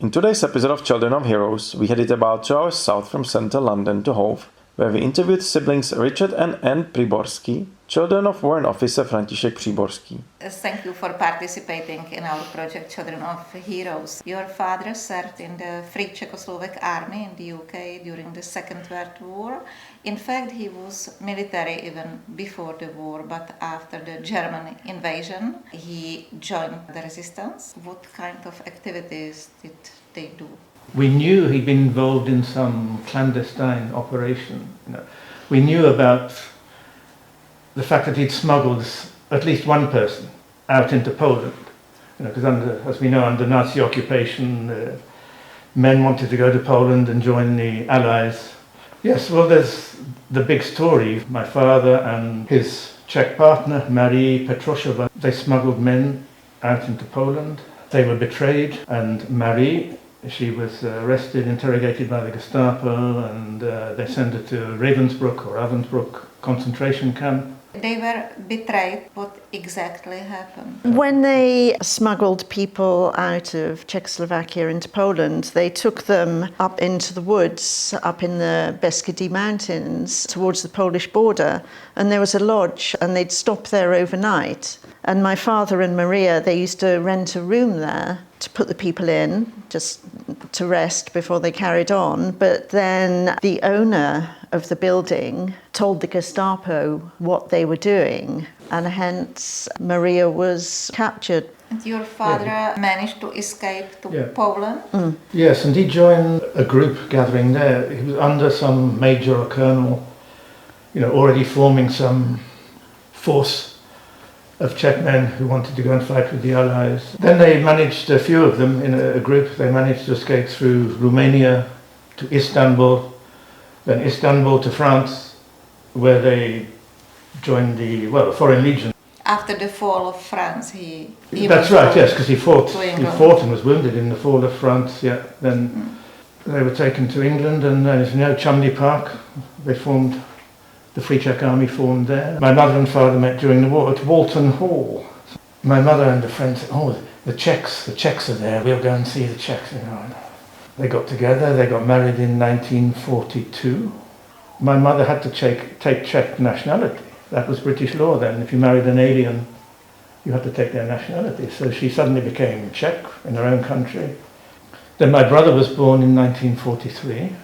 In today's episode of Children of Heroes, we headed about 2 hours south from central London to Hove, where we interviewed siblings Richard and Anne Priborsky, children of War Officer František Příborský. Thank you for participating in our project Children of Heroes. Your father served in the Free Czechoslovak Army in the UK during the Second World War. In fact, he was military even before the war, but after the German invasion, he joined the resistance. What kind of activities did they do? We knew he'd been involved in some clandestine operation. We knew about the fact that he'd smuggled at least one person out into Poland. Because as we know, under Nazi occupation, men wanted to go to Poland and join the Allies. Yes, well, there's the big story. My father and his Czech partner, Marie Chatardova, they smuggled men out into Poland. They were betrayed, and Marie, she was arrested, interrogated by the Gestapo, and they sent her to Ravensbrück or Ravensbrück concentration camp. They were betrayed. What exactly happened? When they smuggled people out of Czechoslovakia into Poland, they took them up into the woods, up in the Beskidi Mountains, towards the Polish border, and there was a lodge, and they'd stop there overnight. And my father and Maria, they used to rent a room there to put the people in, just to rest before they carried on. But then the owner of the building told the Gestapo what they were doing, and hence Maria was captured. And your father managed to escape to Poland? Mm. Yes, and he joined a group gathering there. He was under some major or colonel, already forming some force of Czech men who wanted to go and fight with the Allies. Then they managed, a few of them in a group, they managed to escape through Romania to Istanbul, then Istanbul to France, where they joined the Foreign Legion. After the fall of France, he That's right, yes, because he fought and was wounded in the fall of France. Yeah, then they were taken to England, and as you know, Chumley Park, the Free Czech Army formed there. My mother and father met during the war at Walton Hall. My mother and a friend said, the Czechs are there, we'll go and see the Czechs. They got together, they got married in 1942. My mother had to take Czech nationality. That was British law then. If you married an alien, you had to take their nationality. So she suddenly became Czech in her own country. Then my brother was born in 1943.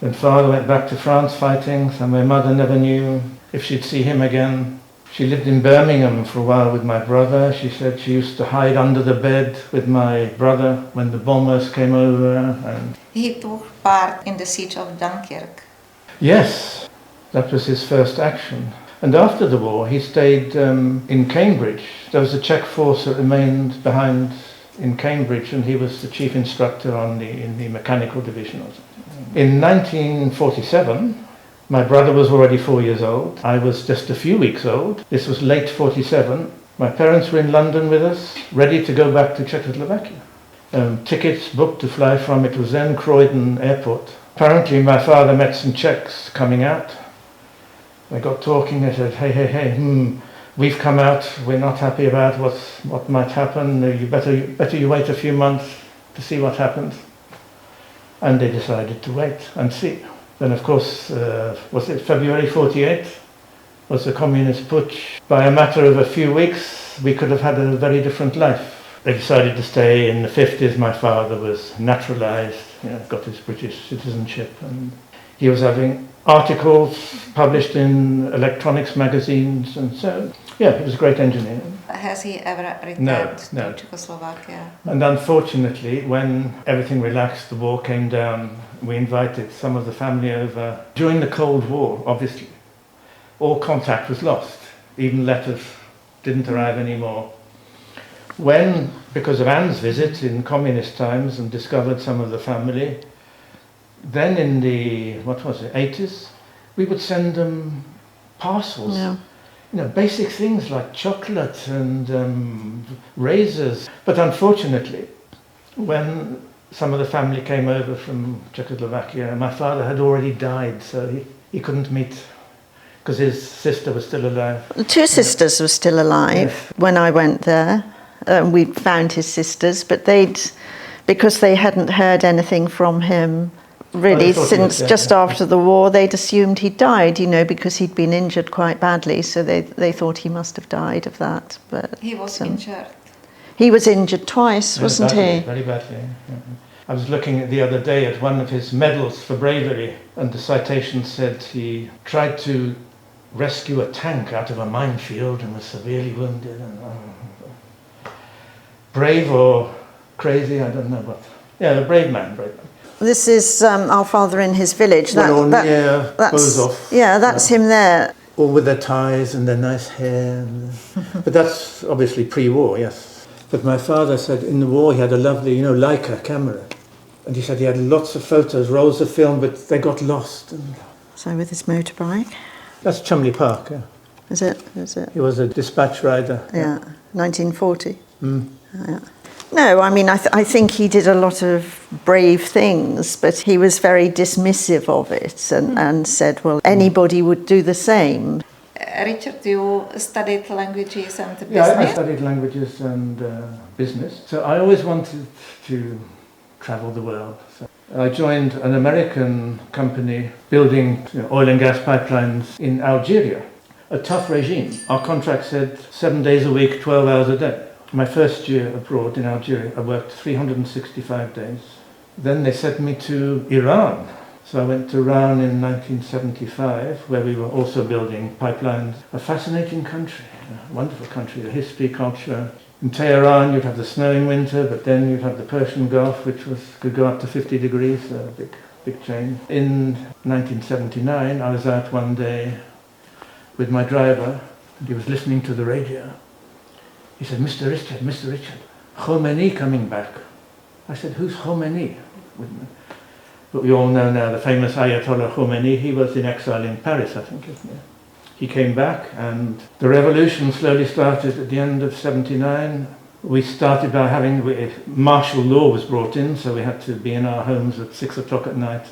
Then father went back to France fighting, so my mother never knew if she'd see him again. She lived in Birmingham for a while with my brother. She said she used to hide under the bed with my brother when the bombers came over. And he took part in the siege of Dunkirk. Yes, that was his first action. And after the war he stayed in Cambridge. There was a Czech force that remained behind in Cambridge, and he was the chief instructor in the mechanical division or something. In 1947, my brother was already 4 years old. I was just a few weeks old. This was late 47. My parents were in London with us, ready to go back to Czechoslovakia. Tickets booked to fly from, it was then Croydon Airport. Apparently my father met some Czechs coming out. They got talking, they said, hey, we've come out, we're not happy about what might happen. You better you wait a few months to see what happens. And they decided to wait and see. Then of course, was it February 48? Was the communist putsch. By a matter of a few weeks, we could have had a very different life. They decided to stay. In the 50s, my father was naturalized, got his British citizenship, and he was having articles published in electronics magazines, and so, he was a great engineer. Has he ever returned to Czechoslovakia? And unfortunately, when everything relaxed, the war came down, we invited some of the family over. During the Cold War, obviously, all contact was lost. Even letters didn't arrive anymore. When, because of Anne's visit in communist times and discovered some of the family, then in the, 80s, we would send them parcels. Yeah. You know, basic things like chocolate and razors. But unfortunately, when some of the family came over from Czechoslovakia, my father had already died, so he couldn't meet, because his sister was still alive. The two sisters were still alive when I went there. We found his sisters, but because they hadn't heard anything from him really since just after the war, they'd assumed he'd died, you know, because he'd been injured quite badly, so they thought he must have died of that. But he was injured. He was injured twice, wasn't he? Very badly. Yeah. I was looking the other day at one of his medals for bravery, and the citation said he tried to rescue a tank out of a minefield and was severely wounded. And, brave or crazy, I don't know what. Yeah, a brave man. This is our father in his village. That's him there. All with their ties and their nice hair. But that's obviously pre-war, yes. But my father said in the war he had a lovely, Leica camera. And he said he had lots of photos, rolls of film, but they got lost. So with his motorbike? That's Chumley Park, yeah. Is it? He was a dispatch rider. Yeah, 1940. Yeah. No, I mean, I think he did a lot of brave things, but he was very dismissive of it and said, well, anybody would do the same. Richard, you studied languages and business? Yeah, I studied languages and business. So I always wanted to travel the world. So I joined an American company building oil and gas pipelines in Algeria. A tough regime. Our contract said 7 days a week, 12 hours a day. My first year abroad in Algeria, I worked 365 days. Then they sent me to Iran. So I went to Iran in 1975, where we were also building pipelines. A fascinating country, a wonderful country, the history, culture. In Tehran, you'd have the snow in winter, but then you'd have the Persian Gulf, which could go up to 50 degrees, so a big change. In 1979, I was out one day with my driver, and he was listening to the radio. He said, Mr. Richard, Khomeini coming back. I said, who's Khomeini? But we all know now the famous Ayatollah Khomeini. He was in exile in Paris, I think, isn't he? He came back, and the revolution slowly started at the end of 79. We started by having martial law was brought in, so we had to be in our homes at 6 o'clock at night.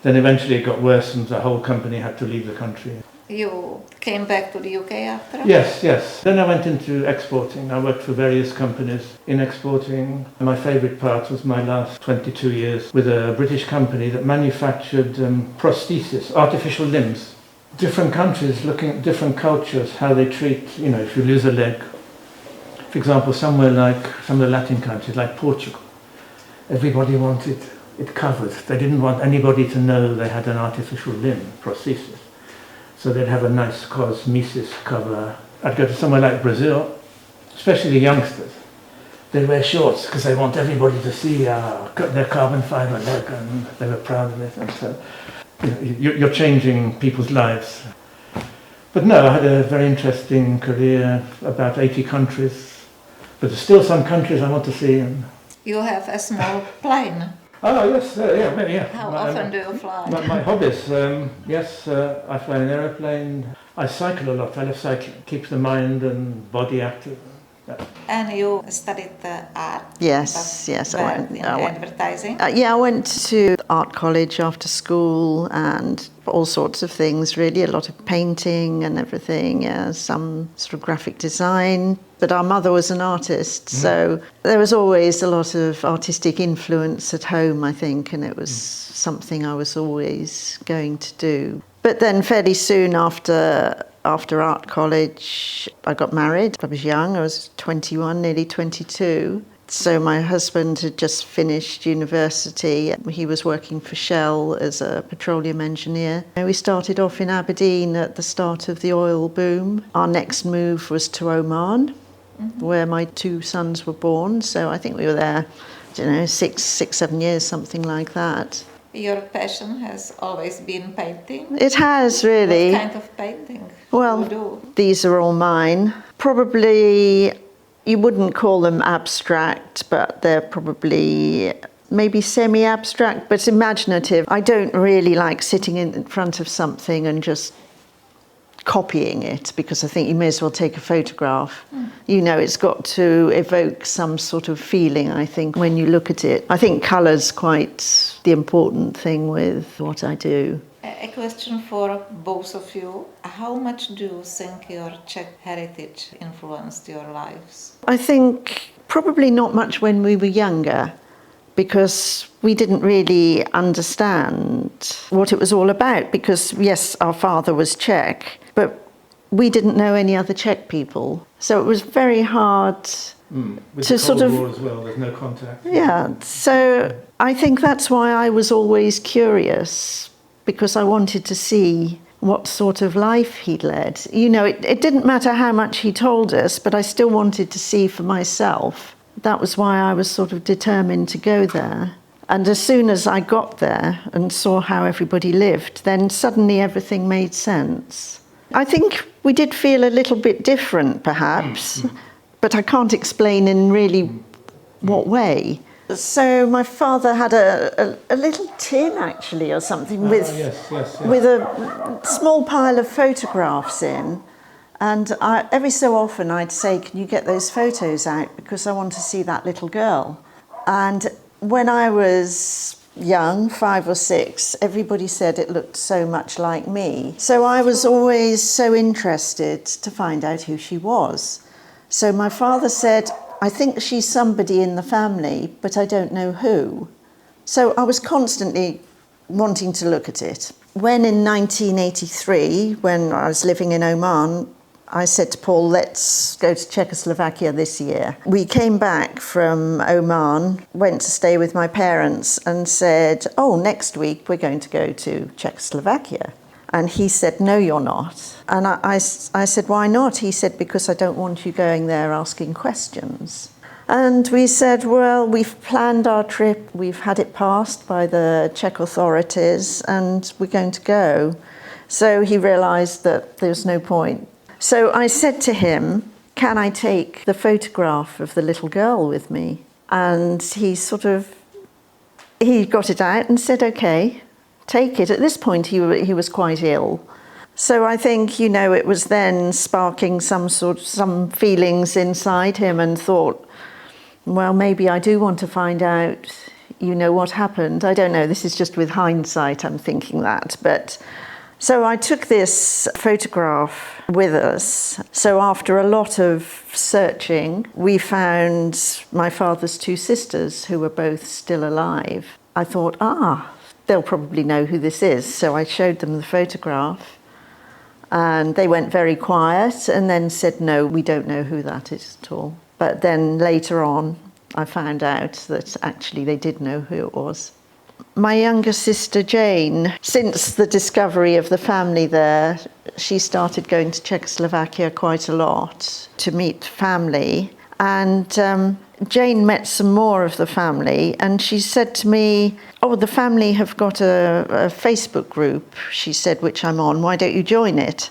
Then eventually it got worse, and the whole company had to leave the country. You came back to the UK after? Yes. Then I went into exporting. I worked for various companies in exporting. My favourite part was my last 22 years with a British company that manufactured prosthesis, artificial limbs. Different countries looking at different cultures, how they treat, if you lose a leg. For example, somewhere like some of the Latin countries, like Portugal, everybody wanted it covered. They didn't want anybody to know they had an artificial limb, prosthesis. So they'd have a nice cosmesis cover. I'd go to somewhere like Brazil, especially the youngsters. They'd wear shorts because they want everybody to see their carbon fibre leg, and they were proud of it. And so you're changing people's lives. But no, I had a very interesting career, about 80 countries. But there's still some countries I want to see. You have a small plane. Oh, yes, yeah. How often do you fly? My hobbies, yes, I fly an aeroplane. I cycle a lot. I love cycling. Keeps the mind and body active. Yeah. And you studied art? Yes. I went advertising? I went to art college after school and all sorts of things, really. A lot of painting and everything, some sort of graphic design. But our mother was an artist, so there was always a lot of artistic influence at home, I think, and it was something I was always going to do. But then fairly soon after art college, I got married. I was young, I was 21, nearly 22. So my husband had just finished university. He was working for Shell as a petroleum engineer. We started off in Aberdeen at the start of the oil boom. Our next move was to Oman, where my two sons were born. So I think we were there, 6, 7 years, something like that. Your passion has always been painting? It has, really. What kind of painting Well, you do? these are all mine. Probably, you wouldn't call them abstract, but they're probably maybe semi-abstract, but imaginative. I don't really like sitting in front of something and just copying it, because I think you may as well take a photograph. You know, it's got to evoke some sort of feeling, I think, when you look at it. I think colour's quite the important thing with what I do. A question for both of you. How much do you think your Czech heritage influenced your lives? I think probably not much when we were younger, because we didn't really understand what it was all about, because yes, our father was Czech, but we didn't know any other Czech people. So it was very hard With to the sort Cold of... War as well, there's no contact. Yeah, so I think that's why I was always curious, because I wanted to see what sort of life he'd led. You know, it didn't matter how much he told us, but I still wanted to see for myself. That was why I was sort of determined to go there. And as soon as I got there and saw how everybody lived, then suddenly everything made sense. I think we did feel a little bit different, perhaps, but I can't explain in really what way. So my father had a little tin, actually, or something, with a small pile of photographs in. And every so often I'd say, can you get those photos out, because I want to see that little girl. And when I was young, 5 or 6, everybody said it looked so much like me. So I was always so interested to find out who she was. So my father said, I think she's somebody in the family, but I don't know who. So I was constantly wanting to look at it. When in 1983, when I was living in Oman, I said to Paul, let's go to Czechoslovakia this year. We came back from Oman, went to stay with my parents and said, oh, next week we're going to go to Czechoslovakia. And he said, no, you're not. And I said, why not? He said, because I don't want you going there asking questions. And we said, well, we've planned our trip, we've had it passed by the Czech authorities, and we're going to go. So he realised that there was no point. So I said to him, can I take the photograph of the little girl with me? And he got it out and said, okay, take it. At this point, he was quite ill. So I think, you know, it was then sparking some feelings inside him, and thought, well, maybe I do want to find out, you know, what happened. I don't know, this is just with hindsight, I'm thinking that. But so I took this photograph with us. So after a lot of searching, we found my father's 2 sisters, who were both still alive. I thought, they'll probably know who this is. So I showed them the photograph, and they went very quiet and then said, no, we don't know who that is at all. But then later on, I found out that actually they did know who it was. My younger sister Jane, since the discovery of the family there, she started going to Czechoslovakia quite a lot to meet family. And Jane met some more of the family, and she said to me, oh, the family have got a Facebook group, she said, which I'm on. Why don't you join it?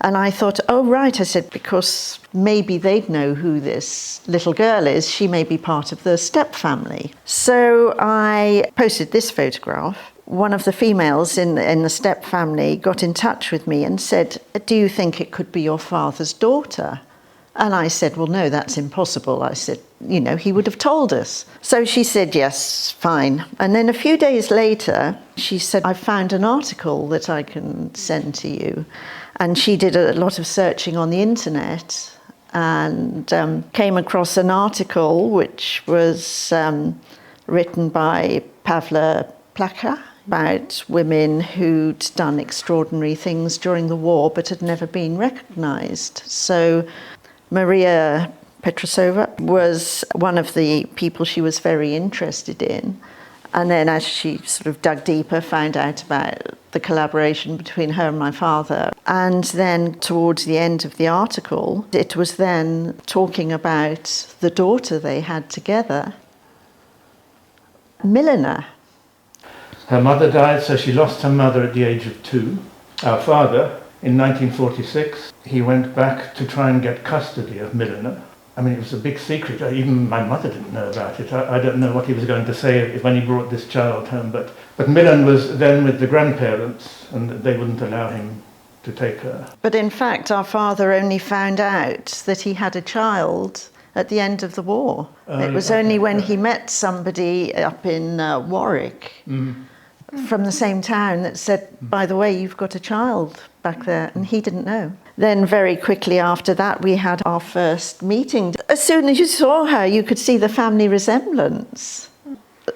And I thought, oh, right. I said, because maybe they'd know who this little girl is. She may be part of the step family. So I posted this photograph. One of the females in the step family got in touch with me and said, do you think it could be your father's daughter? And I said, well, no, that's impossible. I said, you know, he would have told us. So she said, yes, fine. And then a few days later, she said, I found an article that I can send to you. And she did a lot of searching on the internet and came across an article which was written by Pavla Plaka about women who'd done extraordinary things during the war but had never been recognised. So Marie Chatardova was one of the people she was very interested in. And then as she sort of dug deeper, found out about the collaboration between her and my father. And then towards the end of the article, it was then talking about the daughter they had together, Milena. Her mother died, so she lost her mother at the age of 2. Our father, in 1946, he went back to try and get custody of Milena. I mean, it was a big secret. Even my mother didn't know about it. I don't know what he was going to say when he brought this child home. But Milan was then with the grandparents, and they wouldn't allow him to take her. But in fact, our father only found out that he had a child at the end of the war. It was only when he met somebody up in Warwick from the same town that said, by the way, you've got a child back there, and he didn't know. Then very quickly after that, we had our first meeting. As soon as you saw her, you could see the family resemblance.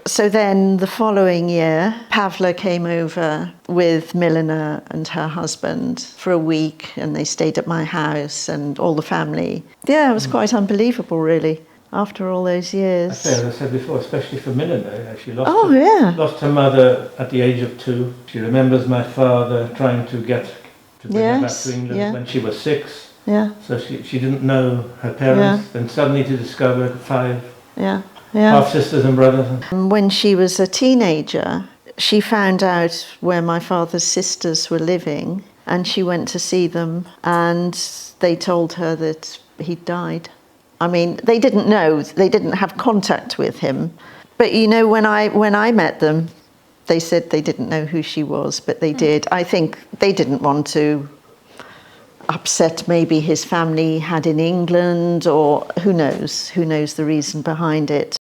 So then the following year, Pavla came over with Milena and her husband for a week, and they stayed at my house and all the family. Yeah, it was quite unbelievable, really, after all those years. As I said before, especially for Milena, she lost, lost her mother at the age of 2. She remembers my father trying to bring her back to England when she was 6. Yeah. So she didn't know her parents, then suddenly to discover 5 half-sisters and brothers. When she was a teenager, she found out where my father's sisters were living, and she went to see them, and they told her that he'd died. I mean, they didn't know, they didn't have contact with him. But you know, when I met them, they said they didn't know who she was, but they did. I think they didn't want to upset maybe his family had in England, or who knows the reason behind it.